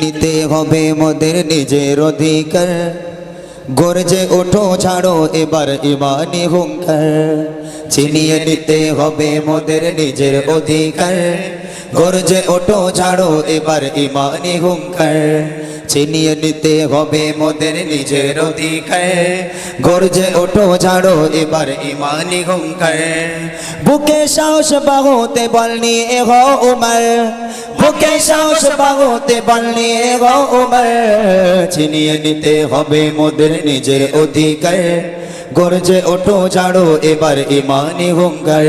নিতে হবে মোদের নিজের অধিকার গর্জে ওঠো ছাড়ো এবার ইমানি হুঙ্কার ছিনিয়ে নিতে হবে মোদের নিজের অধিকার গর্জে ওঠো ছাড়ো এবার ইমানি হুঙ্কার ছিনিয়ে নিতে হবে মোদের নিজের অধিকার গর্জে ওঠো ছাড়ো এবার ইমানি হুঙ্কার বুকে সাহস বাহুতে বল নিয়ে হও উমর বুকে সাহস বাহুতে বল নিয়ে হও উমর ছিনিয়ে নিতে হবে মোদের নিজের অধিকার গর্জে ওঠো ছাড়ো এবার ইমানি হুঙ্কার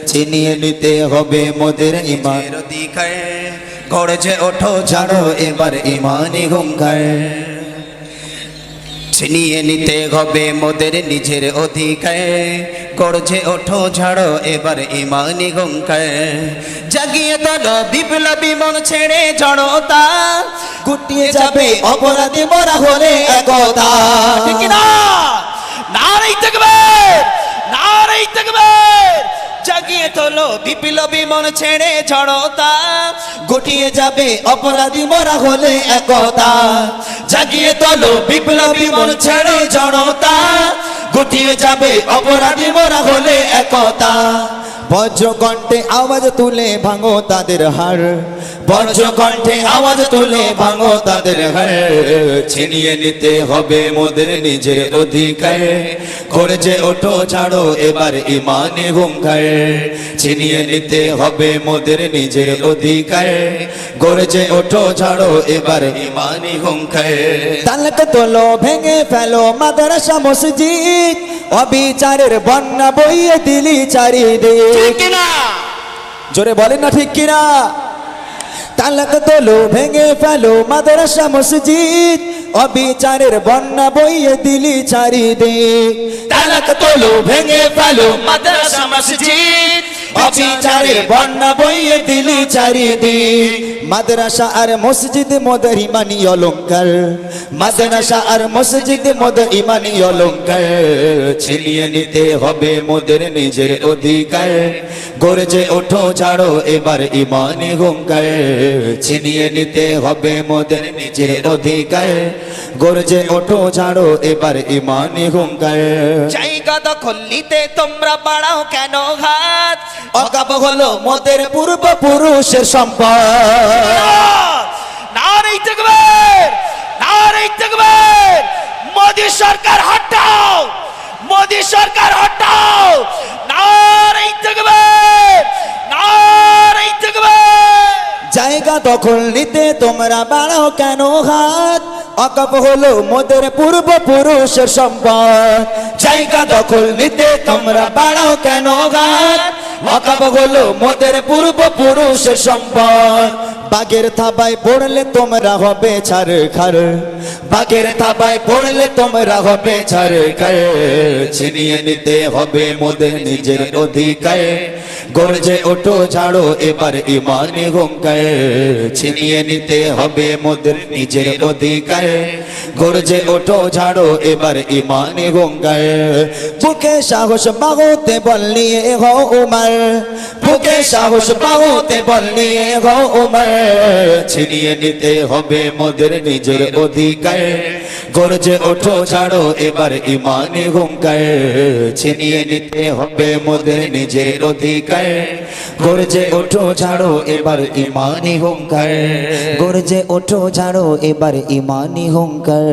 ছিনিয়ে নিতে হবে মোদের ইমানের অধিকার গর্জে ওঠো ছাড়ো এবার ইমানি হুঙ্কার ছিনিয়ে নিতে হবে মোদের নিজের অধিকার গর্জে ওঠো ছাড়ো এবার ইমানি হুঙ্কার জাগিয়ে তোলো বিপ্লবী মন ছেড়ে জড়তা গুটিয়ে যাবে অপরাধী মোরা হলে একতা ঠিক না নারে তাকবীর নারে তাকবীর জাগিয়ে তোলো বিপ্লবী মন ছেড়ে জড়তা গুটিয়ে যাবে অপরাধী মোরা হলে একতা জাগিয়ে তোলো বিপ্লবী মন ছেড়ে জড়তা গুটিয়ে যাবে অপরাধী মোরা হলে একতা বজ্রকণ্ঠে আওয়াজ তুলে ভাঙো তাদের হাড় বজ্রকণ্ঠে আওয়াজ তুলে ভাঙো তাদের হাড় ছিনিয়ে নিতে হবে মোদের নিজের অধিকার গর্জে ওঠো ছাড়ো এবার ইমানি হুঙ্কার ছিনিয়ে নিতে হবে মোদের নিজের অধিকার গর্জে ওঠো ছাড়ো এবার ইমানি হুঙ্কার তালক তোলো ভেঙে ফেলো মাদ্রাসা মসজিদ অবিচারের বন্যা বইয়ে দিলি চারিদিক জোরে বলেন না ঠিক কিনা তালাক তোলো ভেঙে ফেলো মাদ্রাসা মসজিদ অবিচারের বন্যা বইয়ে দিলি চারিদিক তালাক তোলো ভেঙে ফেলো মাদ্রাসা মসজিদ অবিচারের বন্যা বইয়ে দিলি চারিদিক মাদ্রাসা আর মসজিদ মোদের ইমানি অলংকার মাদ্রাসা আর মসজিদ মোদের ইমানি অলংকার ছিনিয়ে নিতে হবে মোদের নিজের অধিকার গর্জে ওঠো ছাড়ো এবার ইমানি হুঙ্কার ছিনিয়ে নিতে হবে মোদের নিজের অধিকার গর্জে ওঠো ছাড়ো এবার ইমানি হুঙ্কার জায়গা দখল নিতে তোমরা বাড়াও কেন হাত অগাব হলো মোদের পূর্বপুরুষের সম্পদ নারে তাকবীর নারে তাকবীর মোদি সরকার হটাও মোদি সরকার হটাও নারে তাকবীর নারে তাকবীর জায়গা দখল নিতে তোমরা বাড়াও কেন হাত অকাপ হলো মোদের পূর্বপুরুষের সম্পদ জায়গা দখল নিতে তোমরা বাড়াও কেন হাত অকাপ হলো মোদের পূর্বপুরুষের সম্পদ বাগের থাবায় পড়লে তোমরা হবে ছারখার বাগের থাবায় পড়লে তোমরা হবে ছারখার ছিনিয়ে নিতে হবে মোদের নিজের অধিকার গর্জে ওঠো ছাড়ো এবার ইমানি হুঙ্কার ছিনিয়ে নিতে হবে মোদের নিজের অধিকার গর্জে ওঠো ছাড়ো এবার ইমানি হুঙ্কার বুকে সাহস বাহুতে বল নিয়ে হও উমর বুকে সাহস বাহুতে বল নিয়ে হও উমর ছিনিয়ে নিতে হবে মোদের নিজের অধিকার গর্জে ওঠো ছাড়ো এবার ইমানি হুঙ্কার ছিনিয়ে নিতে হবে মোদের নিজের অধিকার গর্জে ওঠো ছাড়ো এবার ইমানি হুঙ্কার গর্জে ওঠো ছাড়ো এবার ইমানি হুঙ্কার।